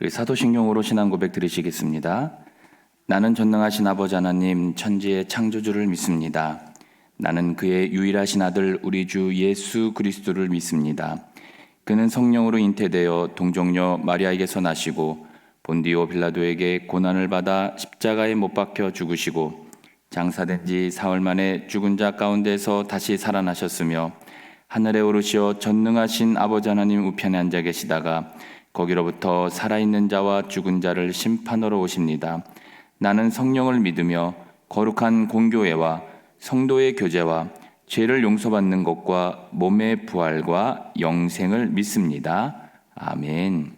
우리 사도신경으로 신앙 고백 드리시겠습니다. 나는 전능하신 아버지 하나님 천지의 창조주를 믿습니다. 나는 그의 유일하신 아들 우리 주 예수 그리스도를 믿습니다. 그는 성령으로 잉태되어 동정녀 마리아에게서 나시고 본디오 빌라도에게 고난을 받아 십자가에 못 박혀 죽으시고 장사된 지 사흘 만에 죽은 자 가운데서 다시 살아나셨으며 하늘에 오르시어 전능하신 아버지 하나님 우편에 앉아 계시다가 거기로부터 살아있는 자와 죽은 자를 심판하러 오십니다. 나는 성령을 믿으며 거룩한 공교회와 성도의 교제와 죄를 용서받는 것과 몸의 부활과 영생을 믿습니다. 아멘.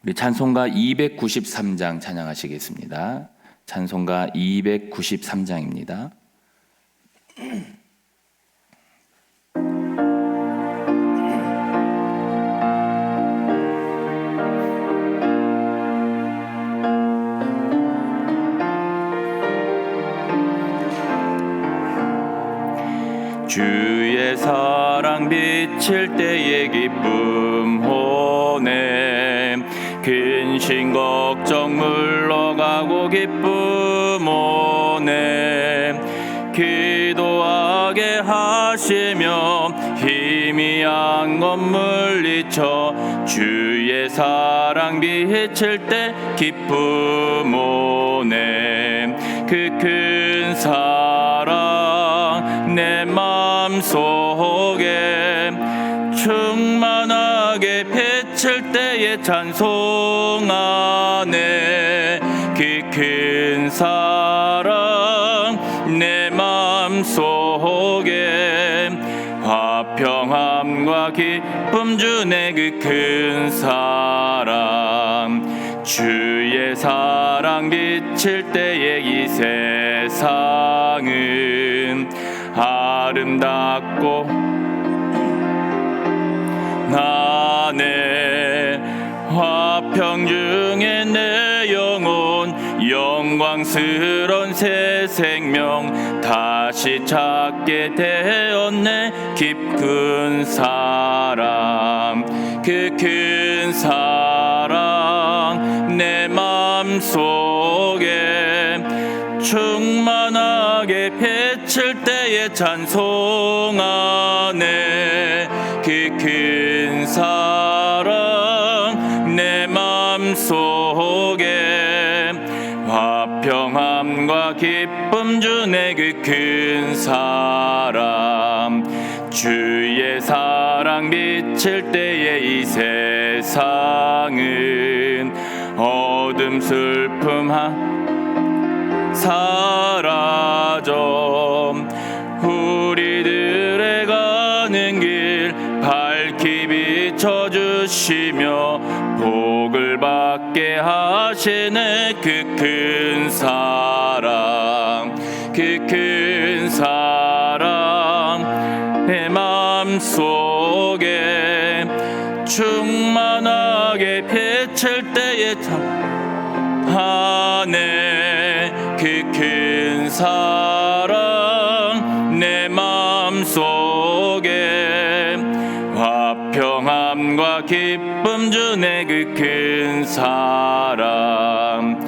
우리 찬송가 293장 찬양하시겠습니다. 찬송가 293장입니다. 주의 사랑 비칠 때의 기쁨 오네. 근심 걱정 물러가고 기쁨 오네. 기도하게 하시며 희미한 것 물리쳐 주의 사랑 비칠 때 기쁨 오네. 그 큰 사랑 내 마음속에 충만하게 비칠 때에 찬송하네. 그 큰 사랑 내 마음속에 화평함과 기쁨 주네. 그 큰 사랑 주의 사랑 비칠 때에 이 세상은 아름답고 나네. 화평 중에 내 영혼 영광스러운 새 생명 다시 찾게 되었네. 깊은 사랑 그 큰 사랑 내 마음속에 충만하게 비칠 때에 찬송하네. 그 큰 사랑 내 마음속에 화평함과 기쁨 주네. 그 큰 사랑 주의 사랑 비칠 때에 이 세상은 어둠 슬픔 사라져 우리들의 가는 길 밝히 비춰주시며 복을 받게 하시네. 그 큰 사랑 그 큰 사랑 내 마음속에 충만하게 비칠 때에 하네. 그 큰 사랑 내 마음속에 화평함과 기쁨 주네. 그 큰 사랑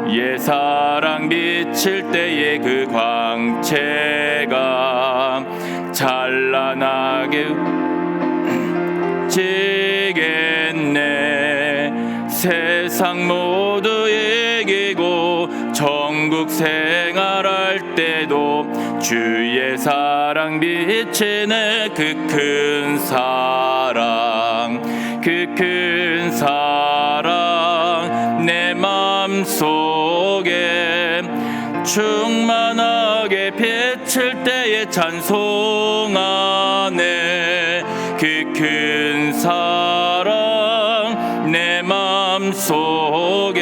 예 사랑 비칠 때에 그 광채가 찬란하게 지겠네. 세상 모두 이기고 천국 생활할 때도 주의 사랑 비치네. 그 큰 사랑 그 큰 사랑 내 마음속에 충만하게 비칠 때에 찬송하네. 그 큰 사랑 내 마음속에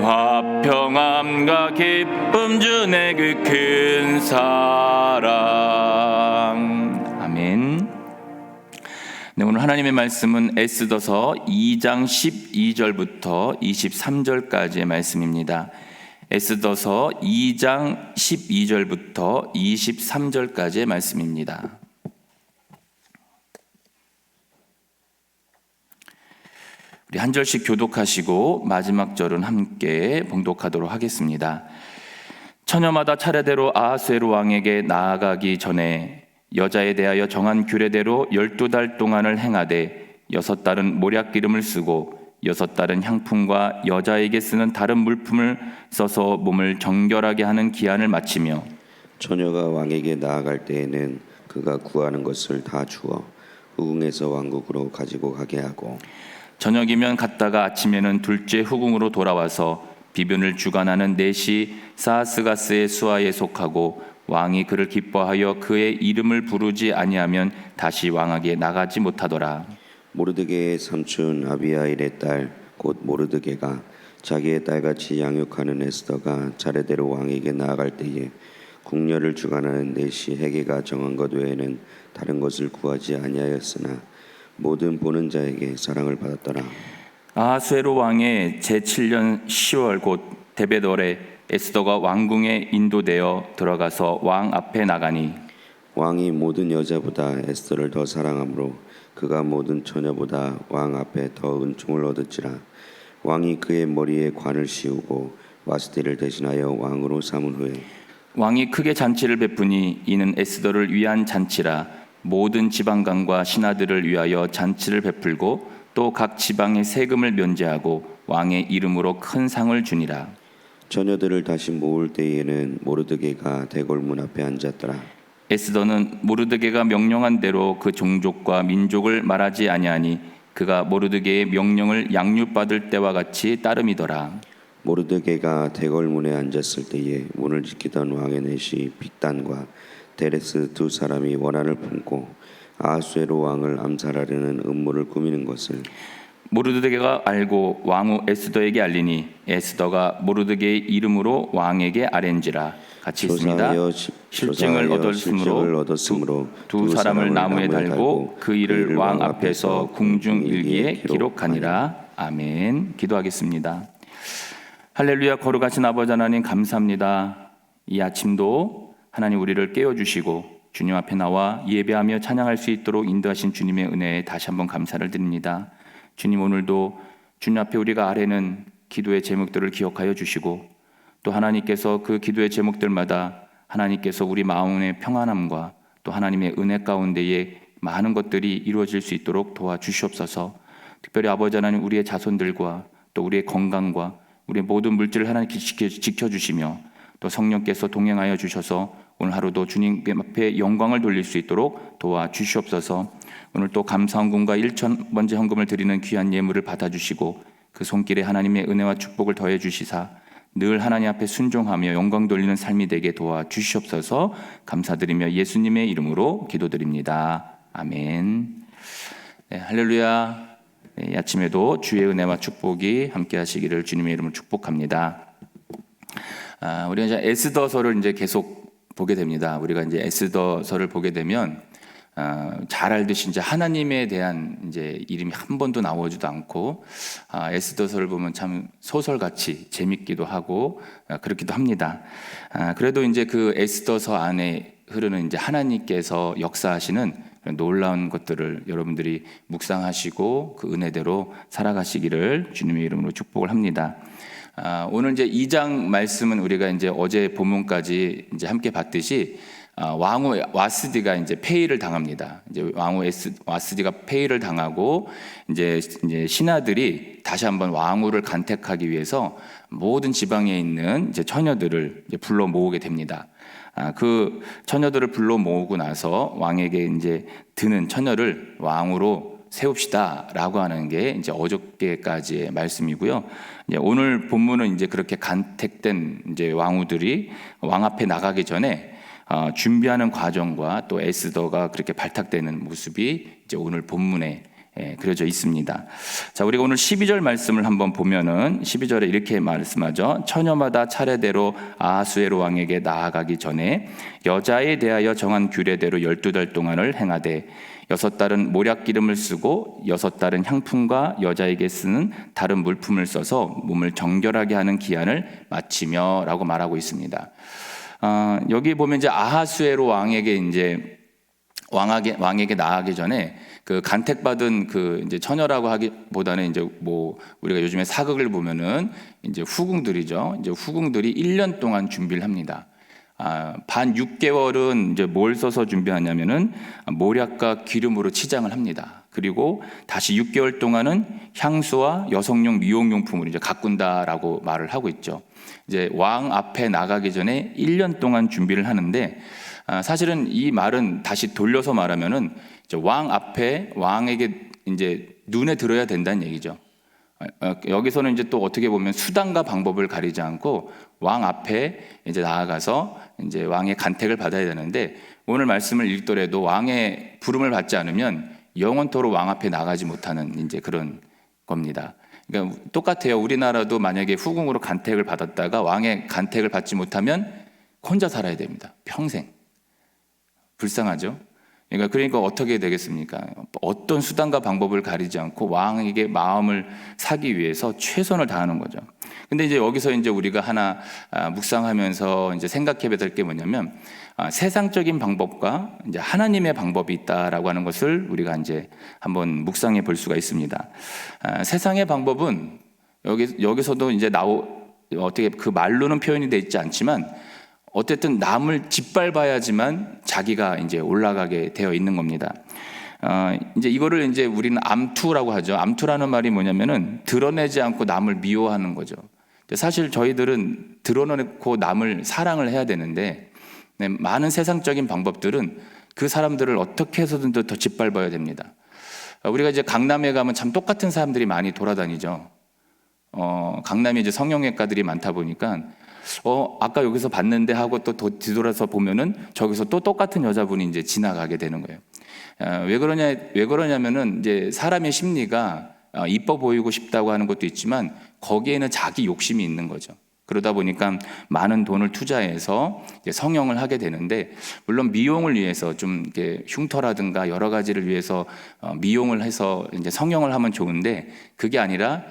화평함과 기쁨 주네. 그 큰 사랑. 아멘. 네, 오늘 하나님의 말씀은 에스더서 2장 12절부터 23절까지의 말씀입니다. 에스더서 2장 12절부터 23절까지의 말씀입니다. 우리 한 절씩 교독하시고 마지막 절은 함께 봉독하도록 하겠습니다. 처녀마다 차례대로 아하수에로 왕에게 나아가기 전에 여자에 대하여 정한 규례대로 12달 동안을 행하되 6달은 모략 기름을 쓰고 6달은 향품과 여자에게 쓰는 다른 물품을 써서 몸을 정결하게 하는 기한을 마치며 처녀가 왕에게 나아갈 때에는 그가 구하는 것을 다 주어 후궁에서 왕국으로 가지고 가게 하고 저녁이면 갔다가 아침에는 둘째 후궁으로 돌아와서 비변을 주관하는 넷이 사하스가스의 수하에 속하고 왕이 그를 기뻐하여 그의 이름을 부르지 아니하면 다시 왕에게 나가지 못하더라. 모르드게의 삼촌 아비하일의 딸 곧 모르드게가 자기의 딸같이 양육하는 에스더가 차례대로 왕에게 나아갈 때에 궁녀를 주관하는 넷이 헤게가 정한 것 외에는 다른 것을 구하지 아니하였으나 모든 보는 자에게 사랑을 받았더라. 아하수에로 왕의 제7년 10월 곧 데벳월에 에스더가 왕궁에 인도되어 들어가서 왕 앞에 나가니 왕이 모든 여자보다 에스더를 더 사랑하므로 그가 모든 처녀보다 왕 앞에 더 은총을 얻었지라. 왕이 그의 머리에 관을 씌우고 와스티를 대신하여 왕으로 삼은 후에 왕이 크게 잔치를 베푸니 이는 에스더를 위한 잔치라. 모든 지방관과 신하들을 위하여 잔치를 베풀고 또 각 지방의 세금을 면제하고 왕의 이름으로 큰 상을 주니라. 처녀들을 다시 모을 때에는 모르드게가 대궐문 앞에 앉았더라. 에스더는 모르드게가 명령한 대로 그 종족과 민족을 말하지 아니하니 그가 모르드게의 명령을 양육받을 때와 같이 따름이더라. 모르드게가 대궐문에 앉았을 때에 문을 지키던 왕의 넷이 빅단과 데레스 두 사람이 원한을 품고 아하수에로 왕을 암살하려는 음모를 꾸미는 것을 모르드게가 알고 왕후 에스더에게 알리니 에스더가 모르드게의 이름으로 왕에게 아랜지라. 같이 있습니다. 실증을 얻었으므로 두 사람을 나무에 달고 그 일을 왕 앞에서 궁중일기에 기록하니라. 아멘. 기도하겠습니다. 할렐루야. 거룩하신 아버지 하나님 감사합니다. 이 아침도 하나님 우리를 깨워주시고 주님 앞에 나와 예배하며 찬양할 수 있도록 인도하신 주님의 은혜에 다시 한번 감사를 드립니다. 주님, 오늘도 주님 앞에 우리가 아뢰는 기도의 제목들을 기억하여 주시고 또 하나님께서 그 기도의 제목들마다 하나님께서 우리 마음의 평안함과 또 하나님의 은혜 가운데에 많은 것들이 이루어질 수 있도록 도와주시옵소서. 특별히 아버지 하나님 우리의 자손들과 또 우리의 건강과 우리의 모든 물질을 하나님께 지켜주시며 또 성령께서 동행하여 주셔서 오늘 하루도 주님 앞에 영광을 돌릴 수 있도록 도와주시옵소서. 오늘 또 감사헌금과 1,000번째 헌금을 드리는 귀한 예물을 받아주시고 그 손길에 하나님의 은혜와 축복을 더해 주시사 늘 하나님 앞에 순종하며 영광 돌리는 삶이 되게 도와주시옵소서. 감사드리며 예수님의 이름으로 기도드립니다. 아멘. 네, 할렐루야. 네, 아침에도 주의 은혜와 축복이 함께 하시기를 주님의 이름으로 축복합니다. 우리가 이제 에스더서를 이제 계속 보게 됩니다. 우리가 이제 에스더서를 보게 되면 잘 알듯이 이제 하나님에 대한 이제 이름이 한 번도 나오지도 않고 에스더서를 보면 참 소설같이 재밌기도 하고 그렇기도 합니다. 그래도 이제 그 에스더서 안에 흐르는 이제 하나님께서 역사하시는 놀라운 것들을 여러분들이 묵상하시고 그 은혜대로 살아가시기를 주님의 이름으로 축복을 합니다. 오늘 이제 2장 말씀은 우리가 이제 어제 본문까지 이제 함께 봤듯이 왕후 와스디가 이제 폐위를 당합니다. 이제 왕후 와스디가 폐위를 당하고 이제 신하들이 다시 한번 왕후를 간택하기 위해서 모든 지방에 있는 이제 처녀들을 이제 불러 모으게 됩니다. 그 처녀들을 불러 모으고 나서 왕에게 이제 드는 처녀를 왕으로 세웁시다라고 하는 게 이제 어저께까지의 말씀이고요. 이제 오늘 본문은 이제 그렇게 간택된 이제 왕후들이 왕 앞에 나가기 전에 준비하는 과정과 또 에스더가 그렇게 발탁되는 모습이 이제 오늘 본문에 그려져 있습니다. 자, 우리가 오늘 12절 말씀을 한번 보면은 12절에 이렇게 말씀하죠. 처녀마다 차례대로 아하수에로 왕에게 나아가기 전에 여자에 대하여 정한 규례대로 12달 동안을 행하되 6달은 모략 기름을 쓰고 6달은 향품과 여자에게 쓰는 다른 물품을 써서 몸을 정결하게 하는 기한을 마치며라고 말하고 있습니다. 여기 보면 이제 아하수에로 왕에게 이제 왕에게 나아가기 전에 그 간택받은 그 이제 처녀라고 하기보다는 이제 뭐 우리가 요즘에 사극을 보면은 이제 후궁들이죠. 이제 후궁들이 1년 동안 준비를 합니다. 반 6개월은 이제 뭘 써서 준비하냐면은 모략과 기름으로 치장을 합니다. 그리고 다시 6개월 동안은 향수와 여성용 미용용품을 이제 가꾼다라고 말을 하고 있죠. 이제 왕 앞에 나가기 전에 1년 동안 준비를 하는데, 사실은 이 말은 다시 돌려서 말하면은 이제 왕 앞에 왕에게 이제 눈에 들어야 된다는 얘기죠. 여기서는 이제 또 어떻게 보면 수단과 방법을 가리지 않고 왕 앞에 이제 나아가서 이제 왕의 간택을 받아야 되는데, 오늘 말씀을 읽더라도 왕의 부름을 받지 않으면 영원토록 왕 앞에 나가지 못하는 이제 그런 겁니다. 그러니까 똑같아요. 우리나라도 만약에 후궁으로 간택을 받았다가 왕의 간택을 받지 못하면 혼자 살아야 됩니다. 평생. 불쌍하죠? 그러니까 어떻게 되겠습니까? 어떤 수단과 방법을 가리지 않고 왕에게 마음을 사기 위해서 최선을 다하는 거죠. 근데 이제 여기서 이제 우리가 하나 묵상하면서 이제 생각해야 될 게 뭐냐면, 세상적인 방법과 이제 하나님의 방법이 있다라고 하는 것을 우리가 이제 한번 묵상해 볼 수가 있습니다. 세상의 방법은 여기서도 이제 어떻게 그 말로는 표현이 되어 있지 않지만, 어쨌든 남을 짓밟아야지만 자기가 이제 올라가게 되어 있는 겁니다. 이제 이거를 이제 우리는 암투라고 하죠. 암투라는 말이 뭐냐면은 드러내지 않고 남을 미워하는 거죠. 사실 저희들은 드러내고 남을 사랑을 해야 되는데, 많은 세상적인 방법들은 그 사람들을 어떻게 해서든 더 짓밟아야 됩니다. 우리가 이제 강남에 가면 참 똑같은 사람들이 많이 돌아다니죠. 강남에 이제 성형외과들이 많다 보니까 아까 여기서 봤는데 하고 또 뒤돌아서 보면은 저기서 또 똑같은 여자분이 이제 지나가게 되는 거예요. 왜 그러냐면은 이제 사람의 심리가 이뻐 보이고 싶다고 하는 것도 있지만 거기에는 자기 욕심이 있는 거죠. 그러다 보니까 많은 돈을 투자해서 성형을 하게 되는데, 물론 미용을 위해서 좀 이렇게 흉터라든가 여러 가지를 위해서 미용을 해서 이제 성형을 하면 좋은데, 그게 아니라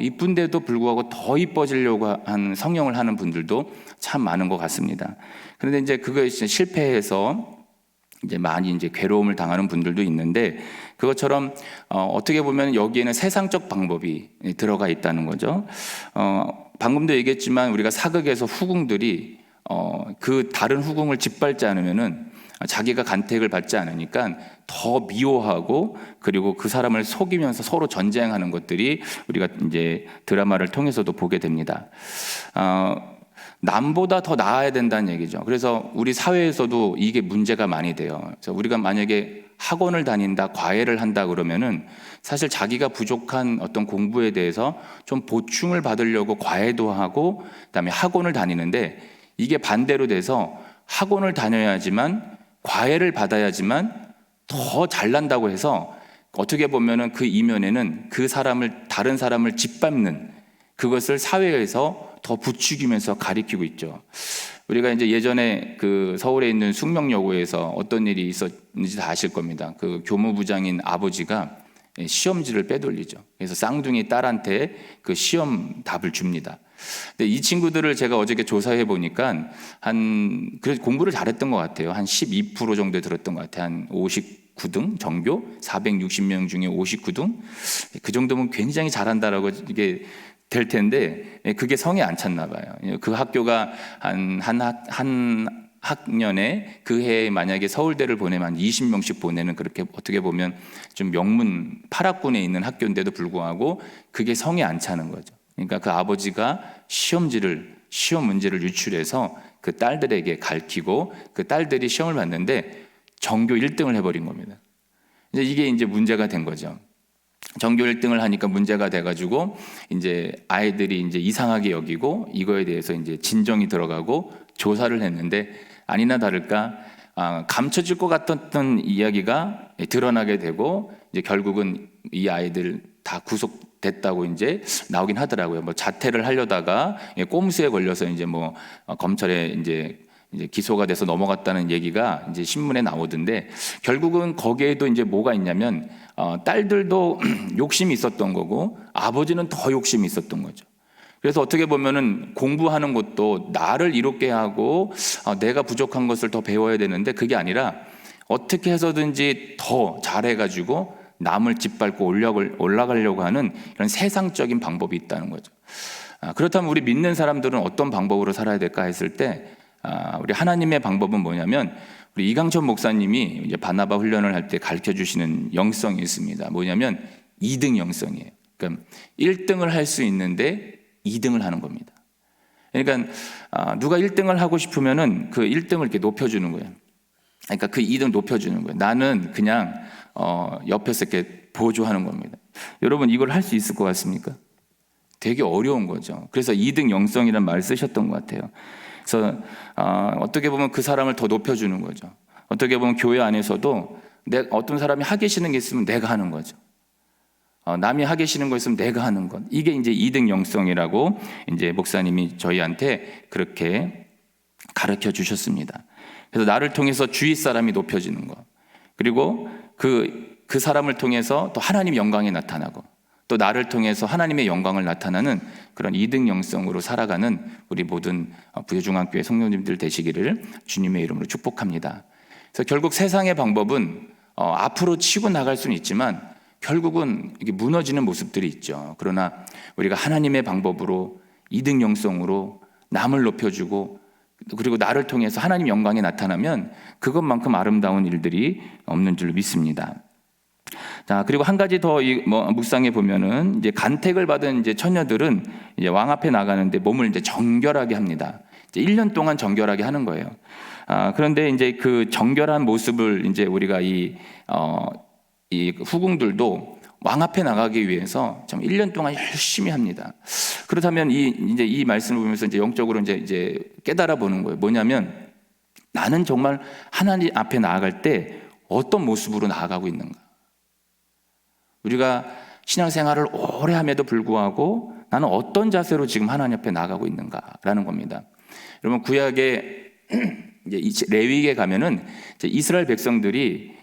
이쁜데도 불구하고 더 이뻐지려고 한 성형을 하는 분들도 참 많은 것 같습니다. 그런데 이제 그거에 실패해서 이제 많이 이제 괴로움을 당하는 분들도 있는데, 그것처럼 어떻게 보면 여기에는 세상적 방법이 들어가 있다는 거죠. 방금도 얘기했지만 우리가 사극에서 후궁들이 그 다른 후궁을 짓밟지 않으면은 자기가 간택을 받지 않으니까 더 미워하고, 그리고 그 사람을 속이면서 서로 전쟁하는 것들이 우리가 이제 드라마를 통해서도 보게 됩니다. 남보다 더 나아야 된다는 얘기죠. 그래서 우리 사회에서도 이게 문제가 많이 돼요. 그래서 우리가 만약에 학원을 다닌다, 과외를 한다 그러면은 사실 자기가 부족한 어떤 공부에 대해서 좀 보충을 받으려고 과외도 하고 그다음에 학원을 다니는데, 이게 반대로 돼서 학원을 다녀야지만, 과외를 받아야지만 더 잘난다고 해서 어떻게 보면은 그 이면에는 다른 사람을 짓밟는, 그것을 사회에서 더 부추기면서 가리키고 있죠. 우리가 이제 예전에 그 서울에 있는 숙명여고에서 어떤 일이 있었는지 다 아실 겁니다. 그 교무부장인 아버지가 시험지를 빼돌리죠. 그래서 쌍둥이 딸한테 그 시험 답을 줍니다. 근데 이 친구들을 제가 어저께 조사해 보니까 그래서 공부를 잘했던 것 같아요. 한 12% 정도 들었던 것 같아요. 한 59등, 전교 460명 중에 59등. 그 정도면 굉장히 잘한다라고 이게 될 텐데, 그게 성에 안 찼나 봐요. 그 학교가 한 학년에 그 해에 만약에 서울대를 보내면 한 20명씩 보내는, 그렇게 어떻게 보면 좀 명문 8학군에 있는 학교인데도 불구하고 그게 성에 안 차는 거죠. 그러니까 그 아버지가 시험 문제를 유출해서 그 딸들에게 가르치고, 그 딸들이 시험을 봤는데 전교 1등을 해버린 겁니다. 이게 이제 문제가 된 거죠. 전교 1등을 하니까 문제가 돼가지고 이제 아이들이 이제 이상하게 여기고, 이거에 대해서 이제 진정이 들어가고 조사를 했는데, 아니나 다를까 감춰질 것 같았던 이야기가 드러나게 되고, 이제 결국은 이 아이들 다 구속됐다고 이제 나오긴 하더라고요. 뭐 자퇴를 하려다가 꼼수에 걸려서 이제 뭐 검찰에 이제 기소가 돼서 넘어갔다는 얘기가 이제 신문에 나오던데, 결국은 거기에도 이제 뭐가 있냐면 딸들도 욕심이 있었던 거고 아버지는 더 욕심이 있었던 거죠. 그래서 어떻게 보면은 공부하는 것도 나를 이롭게 하고 내가 부족한 것을 더 배워야 되는데, 그게 아니라 어떻게 해서든지 더 잘해가지고 남을 짓밟고 올라가려고 하는 이런 세상적인 방법이 있다는 거죠. 그렇다면 우리 믿는 사람들은 어떤 방법으로 살아야 될까 했을 때, 우리 하나님의 방법은 뭐냐면, 우리 이강천 목사님이 이제 바나바 훈련을 할 때 가르쳐 주시는 영성이 있습니다. 뭐냐면 2등 영성이에요. 그러니까 1등을 할 수 있는데 2등을 하는 겁니다. 그러니까 누가 1등을 하고 싶으면은 그 1등을 이렇게 높여주는 거예요. 그러니까 그 2등 높여주는 거예요. 나는 그냥 옆에서 이렇게 보조하는 겁니다. 여러분, 이걸 할 수 있을 것 같습니까? 되게 어려운 거죠. 그래서 2등 영성이라는 말을 쓰셨던 것 같아요. 그래서 어떻게 보면 그 사람을 더 높여주는 거죠. 어떻게 보면 교회 안에서도 어떤 사람이 하기 싫은 게 있으면 내가 하는 거죠. 남이 하기 싫은 거 있으면 내가 하는 것. 이게 이제 2등 영성이라고 이제 목사님이 저희한테 그렇게 가르쳐 주셨습니다. 그래서 나를 통해서 주위 사람이 높여지는 것. 그리고 그 사람을 통해서 또 하나님 영광이 나타나고, 또 나를 통해서 하나님의 영광을 나타나는 그런 2등 영성으로 살아가는 우리 모든 부여중앙교회 성도님들 되시기를 주님의 이름으로 축복합니다. 그래서 결국 세상의 방법은 앞으로 치고 나갈 수는 있지만 결국은 이게 무너지는 모습들이 있죠. 그러나 우리가 하나님의 방법으로 2등 영성으로 남을 높여주고, 그리고 나를 통해서 하나님 영광이 나타나면 그것만큼 아름다운 일들이 없는 줄로 믿습니다. 자, 그리고 한 가지 더 묵상해 보면은, 이제 간택을 받은 이제 처녀들은 이제 왕 앞에 나가는데 몸을 이제 정결하게 합니다. 이제 1년 동안 정결하게 하는 거예요. 그런데 이제 그 정결한 모습을 이제 우리가 이 후궁들도 왕 앞에 나가기 위해서 좀 1년 동안 열심히 합니다. 그렇다면 이제 이 말씀을 보면서 이제 영적으로 이제 깨달아 보는 거예요. 뭐냐면, 나는 정말 하나님 앞에 나아갈 때 어떤 모습으로 나아가고 있는가? 우리가 신앙생활을 오래 함에도 불구하고 나는 어떤 자세로 지금 하나님 앞에 나아가고 있는가라는 겁니다. 여러분, 구약에 이제 레위기에 가면은 이제 이스라엘 백성들이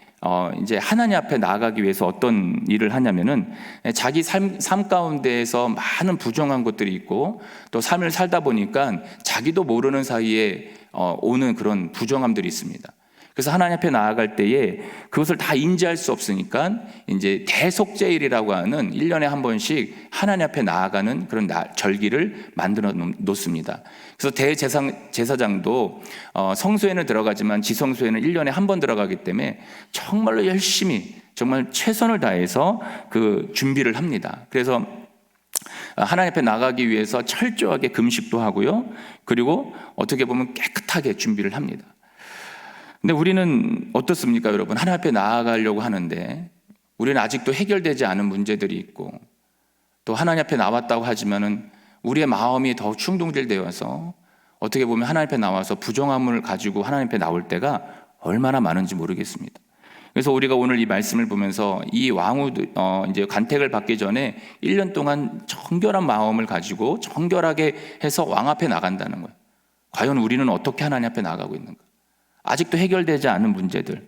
이제 하나님 앞에 나아가기 위해서 어떤 일을 하냐면은, 자기 삶 가운데에서 많은 부정한 것들이 있고, 또 삶을 살다 보니까 자기도 모르는 사이에 오는 그런 부정함들이 있습니다. 그래서 하나님 앞에 나아갈 때에 그것을 다 인지할 수 없으니까 이제 대속제일이라고 하는 1년에 한 번씩 하나님 앞에 나아가는 그런 절기를 만들어 놓습니다. 그래서 대제사장도 성소에는 들어가지만 지성소에는 1년에 한 번 들어가기 때문에 정말로 열심히, 정말 최선을 다해서 그 준비를 합니다. 그래서 하나님 앞에 나가기 위해서 철저하게 금식도 하고요, 그리고 어떻게 보면 깨끗하게 준비를 합니다. 근데 우리는 어떻습니까, 여러분? 하나님 앞에 나아가려고 하는데 우리는 아직도 해결되지 않은 문제들이 있고, 또 하나님 앞에 나왔다고 하지만은 우리의 마음이 더 충동질되어서 어떻게 보면 하나님 앞에 나와서 부정함을 가지고 하나님 앞에 나올 때가 얼마나 많은지 모르겠습니다. 그래서 우리가 오늘 이 말씀을 보면서 이 왕후들 이제 간택을 받기 전에 1년 동안 정결한 마음을 가지고 정결하게 해서 왕 앞에 나간다는 거예요. 과연 우리는 어떻게 하나님 앞에 나가고 있는가? 아직도 해결되지 않은 문제들,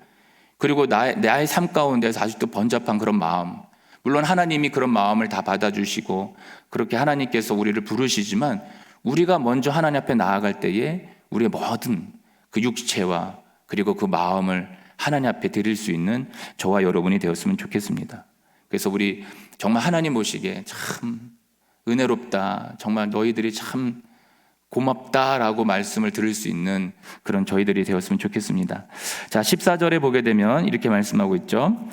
그리고 나의 삶 가운데서 아직도 번잡한 그런 마음, 물론 하나님이 그런 마음을 다 받아주시고 그렇게 하나님께서 우리를 부르시지만, 우리가 먼저 하나님 앞에 나아갈 때에 우리의 모든 그 육체와 그리고 그 마음을 하나님 앞에 드릴 수 있는 저와 여러분이 되었으면 좋겠습니다. 그래서 우리 정말 하나님 보시기에 참 은혜롭다, 정말 너희들이 참 고맙다라고 말씀을 들을 수 있는 그런 저희들이 되었으면 좋겠습니다. 자, 14절에 보게 되면 이렇게 말씀하고 있죠.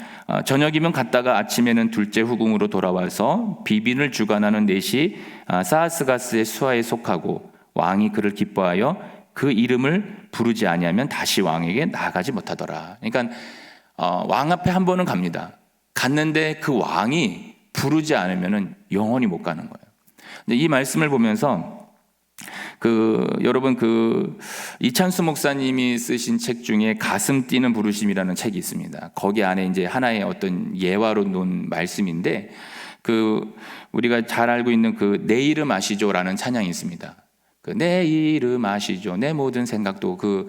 저녁이면 갔다가 아침에는 둘째 후궁으로 돌아와서 비빈을 주관하는 넷이 사하스가스의 수하에 속하고, 왕이 그를 기뻐하여 그 이름을 부르지 아니하면 다시 왕에게 나아가지 못하더라. 그러니까 왕 앞에 한 번은 갑니다. 갔는데 그 왕이 부르지 않으면 영원히 못 가는 거예요. 근데 이 말씀을 보면서 여러분 이찬수 목사님이 쓰신 책 중에 가슴 뛰는 부르심이라는 책이 있습니다. 거기 안에 이제 하나의 어떤 예화로 놓은 말씀인데, 우리가 잘 알고 있는 내 이름 아시죠라는 찬양이 있습니다. 내 이름 아시죠, 내 모든 생각도, 그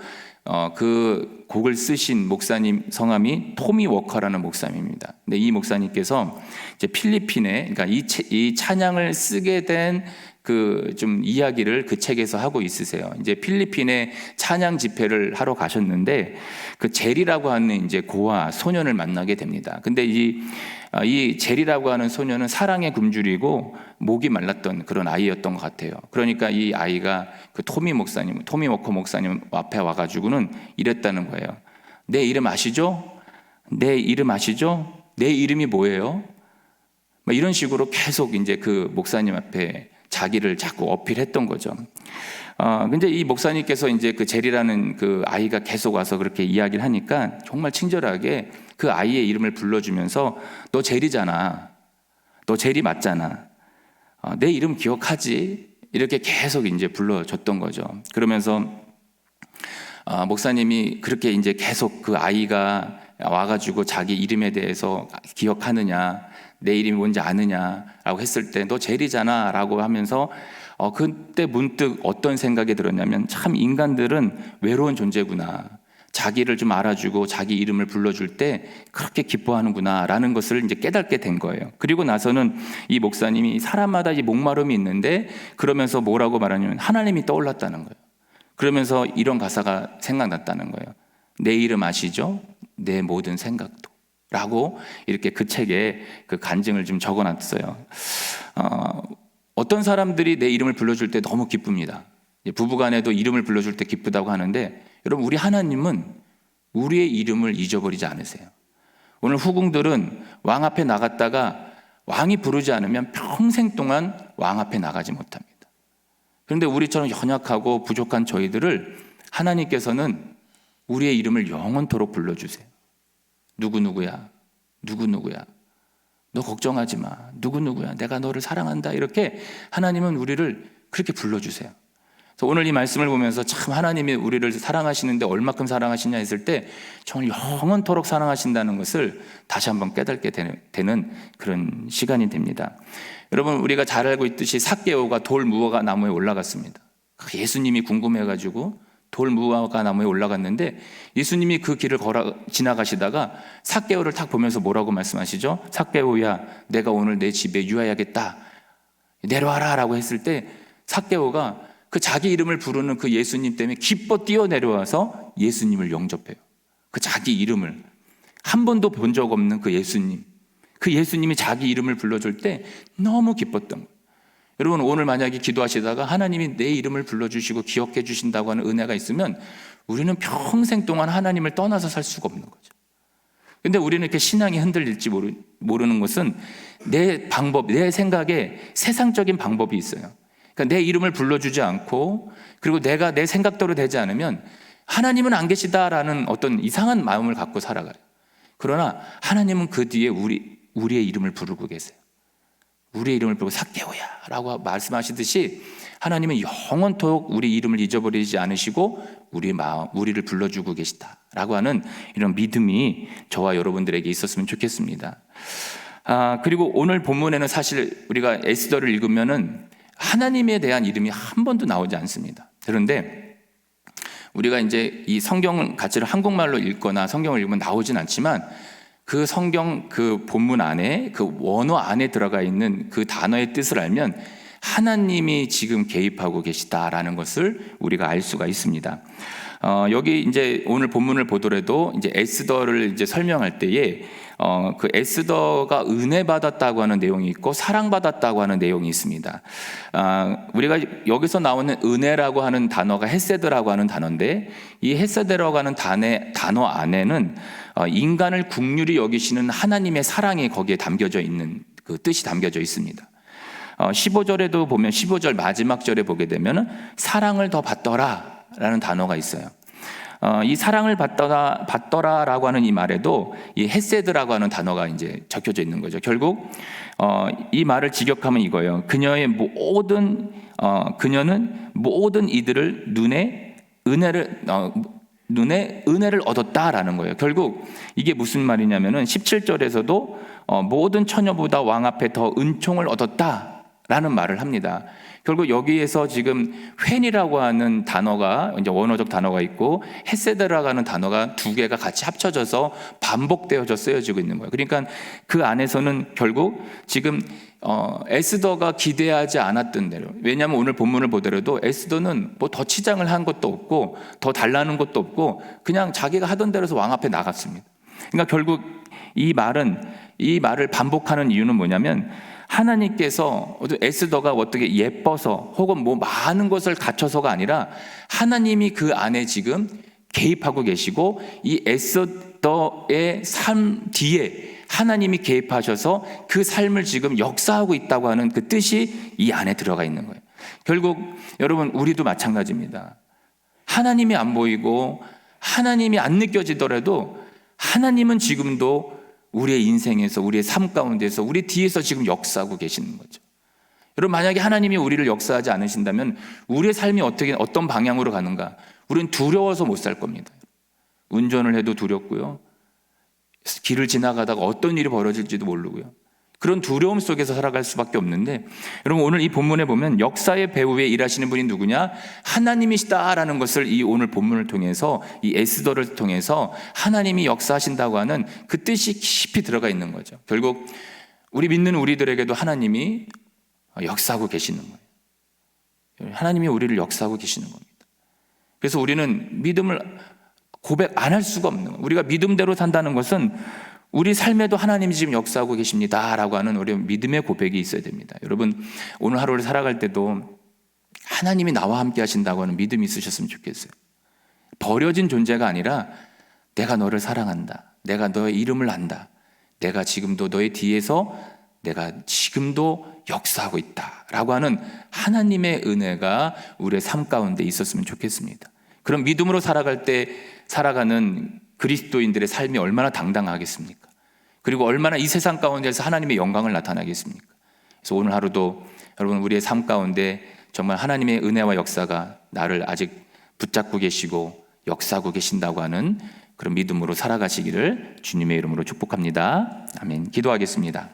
곡을 쓰신 목사님 성함이 토미 워커라는 목사님입니다. 근데 이 목사님께서 이제 필리핀에, 그러니까 이 찬양을 쓰게 된 좀 이야기를 그 책에서 하고 있으세요. 이제 필리핀에 찬양 집회를 하러 가셨는데 그 젤이라고 하는 이제 고아 소년을 만나게 됩니다. 근데 이 젤이라고 하는 소년은 사랑의 굶주리고 목이 말랐던 그런 아이였던 것 같아요. 그러니까 이 아이가 그 토미 워커 목사님 앞에 와가지고는 이랬다는 거예요. 내 이름 아시죠? 내 이름 아시죠? 내 이름이 뭐예요? 이런 식으로 계속 이제 그 목사님 앞에 자기를 자꾸 어필했던 거죠. 근데 이 목사님께서 이제 그 젤이라는 그 아이가 계속 와서 그렇게 이야기를 하니까 정말 친절하게 그 아이의 이름을 불러주면서 너 젤이잖아. 너 젤이 맞잖아. 내 이름 기억하지? 이렇게 계속 이제 불러줬던 거죠. 그러면서 목사님이 그렇게 이제 계속 그 아이가 와가지고 자기 이름에 대해서 기억하느냐, 내 이름이 뭔지 아느냐라고 했을 때 너 젤이잖아 라고 하면서 그때 문득 어떤 생각이 들었냐면 참 인간들은 외로운 존재구나, 자기를 좀 알아주고 자기 이름을 불러줄 때 그렇게 기뻐하는구나 라는 것을 이제 깨닫게 된 거예요. 그리고 나서는 이 목사님이 사람마다 이 목마름이 있는데 그러면서 뭐라고 말하냐면 하나님이 떠올랐다는 거예요. 그러면서 이런 가사가 생각났다는 거예요. 내 이름 아시죠? 내 모든 생각도 라고 이렇게 그 책에 그 간증을 좀 적어놨어요. 어떤 사람들이 내 이름을 불러줄 때 너무 기쁩니다. 부부간에도 이름을 불러줄 때 기쁘다고 하는데 여러분, 우리 하나님은 우리의 이름을 잊어버리지 않으세요. 오늘 후궁들은 왕 앞에 나갔다가 왕이 부르지 않으면 평생 동안 왕 앞에 나가지 못합니다. 그런데 우리처럼 연약하고 부족한 저희들을 하나님께서는 우리의 이름을 영원토록 불러주세요. 누구누구야, 누구누구야, 너 걱정하지 마, 누구누구야, 내가 너를 사랑한다. 이렇게 하나님은 우리를 그렇게 불러주세요. 그래서 오늘 이 말씀을 보면서 참 하나님이 우리를 사랑하시는데 얼마큼 사랑하시냐 했을 때 정말 영원토록 사랑하신다는 것을 다시 한번 깨닫게 되는 그런 시간이 됩니다. 여러분, 우리가 잘 알고 있듯이 삭개오가 돌 무화과 나무에 올라갔습니다. 예수님이 궁금해가지고 돌 무화과 나무에 올라갔는데 예수님이 그 길을 지나가시다가 삭개오를 딱 보면서 뭐라고 말씀하시죠? 삭개오야, 내가 오늘 내 집에 유하야겠다, 내려와라 라고 했을 때 삭개오가 그 자기 이름을 부르는 그 예수님 때문에 기뻐 뛰어내려와서 예수님을 영접해요. 그 자기 이름을 한 번도 본 적 없는 그 예수님이 자기 이름을 불러줄 때 너무 기뻤던 거예요. 여러분, 오늘 만약에 기도하시다가 하나님이 내 이름을 불러주시고 기억해 주신다고 하는 은혜가 있으면 우리는 평생 동안 하나님을 떠나서 살 수가 없는 거죠. 근데 우리는 이렇게 신앙이 흔들릴지 모르는 것은 내 방법, 내 생각에 세상적인 방법이 있어요. 그러니까 내 이름을 불러주지 않고 그리고 내가 내 생각대로 되지 않으면 하나님은 안 계시다라는 어떤 이상한 마음을 갖고 살아가요. 그러나 하나님은 그 뒤에 우리의 이름을 부르고 계세요. 우리의 이름을 부르고 삭개오야 라고 말씀하시듯이 하나님은 영원토록 우리 이름을 잊어버리지 않으시고 우리를 불러주고 계시다라고 하는 이런 믿음이 저와 여러분들에게 있었으면 좋겠습니다. 그리고 오늘 본문에는 사실 우리가 에스더를 읽으면은 하나님에 대한 이름이 한 번도 나오지 않습니다. 그런데 우리가 이제 이 성경 가치를 한국말로 읽거나 성경을 읽으면 나오진 않지만 그 성경 그 본문 안에 그 원어 안에 들어가 있는 그 단어의 뜻을 알면 하나님이 지금 개입하고 계시다라는 것을 우리가 알 수가 있습니다. 여기 이제 오늘 본문을 보더라도 이제 에스더를 이제 설명할 때에 그 에스더가 은혜 받았다고 하는 내용이 있고 사랑받았다고 하는 내용이 있습니다. 우리가 여기서 나오는 은혜라고 하는 단어가 헤세드라고 하는 단어인데 이 헤세드라고 하는 단어 안에는 인간을 긍휼히 여기시는 하나님의 사랑이 거기에 담겨져 있는 그 뜻이 담겨져 있습니다. 15절에도 보면 15절 마지막 절에 보게 되면 사랑을 더 받더라 라는 단어가 있어요. 이 사랑을 받더라라고 하는 이 말에도 이 헤세드라고 하는 단어가 이제 적혀져 있는 거죠. 결국 이 말을 직역하면 이거예요. 그녀는 모든 이들을 눈에 은혜를 얻었다라는 거예요. 결국 이게 무슨 말이냐면은 17절에서도 모든 처녀보다 왕 앞에 더 은총을 얻었다 라는 말을 합니다. 결국 여기에서 지금 웬이라고 하는 단어가 이제 원어적 단어가 있고 헤세드라고 하는 단어가 두 개가 같이 합쳐져서 반복되어져 쓰여지고 있는 거예요. 그러니까 그 안에서는 결국 지금 에스더가 기대하지 않았던 대로, 왜냐하면 오늘 본문을 보더라도 에스더는 뭐 더 치장을 한 것도 없고 더 달라는 것도 없고 그냥 자기가 하던 대로서 왕 앞에 나갔습니다. 그러니까 결국 이 말을 반복하는 이유는 뭐냐면 하나님께서 에스더가 어떻게 예뻐서 혹은 뭐 많은 것을 갖춰서가 아니라 하나님이 그 안에 지금 개입하고 계시고 이 에스더의 삶 뒤에 하나님이 개입하셔서 그 삶을 지금 역사하고 있다고 하는 그 뜻이 이 안에 들어가 있는 거예요. 결국 여러분 우리도 마찬가지입니다. 하나님이 안 보이고 하나님이 안 느껴지더라도 하나님은 지금도 우리의 인생에서 우리의 삶 가운데서 우리 뒤에서 지금 역사하고 계시는 거죠. 여러분 만약에 하나님이 우리를 역사하지 않으신다면 우리의 삶이 어떤 방향으로 가는가? 우리는 두려워서 못 살 겁니다. 운전을 해도 두렵고요. 길을 지나가다가 어떤 일이 벌어질지도 모르고요. 그런 두려움 속에서 살아갈 수밖에 없는데 여러분 오늘 이 본문에 보면 역사의 배후에 일하시는 분이 누구냐? 하나님이시다라는 것을 이 오늘 본문을 통해서 이 에스더를 통해서 하나님이 역사하신다고 하는 그 뜻이 깊이 들어가 있는 거죠. 결국 우리 믿는 우리들에게도 하나님이 역사하고 계시는 거예요. 하나님이 우리를 역사하고 계시는 겁니다. 그래서 우리는 믿음을 고백 안 할 수가 없는 거예요. 우리가 믿음대로 산다는 것은 우리 삶에도 하나님이 지금 역사하고 계십니다라고 하는 우리 믿음의 고백이 있어야 됩니다. 여러분 오늘 하루를 살아갈 때도 하나님이 나와 함께 하신다고 하는 믿음이 있으셨으면 좋겠어요. 버려진 존재가 아니라 내가 너를 사랑한다. 내가 너의 이름을 안다. 내가 지금도 너의 뒤에서 내가 지금도 역사하고 있다라고 하는 하나님의 은혜가 우리의 삶 가운데 있었으면 좋겠습니다. 그런 믿음으로 살아가는 그리스도인들의 삶이 얼마나 당당하겠습니까? 그리고 얼마나 이 세상 가운데서 하나님의 영광을 나타나겠습니까? 그래서 오늘 하루도 여러분 우리의 삶 가운데 정말 하나님의 은혜와 역사가 나를 아직 붙잡고 계시고 역사하고 계신다고 하는 그런 믿음으로 살아가시기를 주님의 이름으로 축복합니다. 아멘. 기도하겠습니다.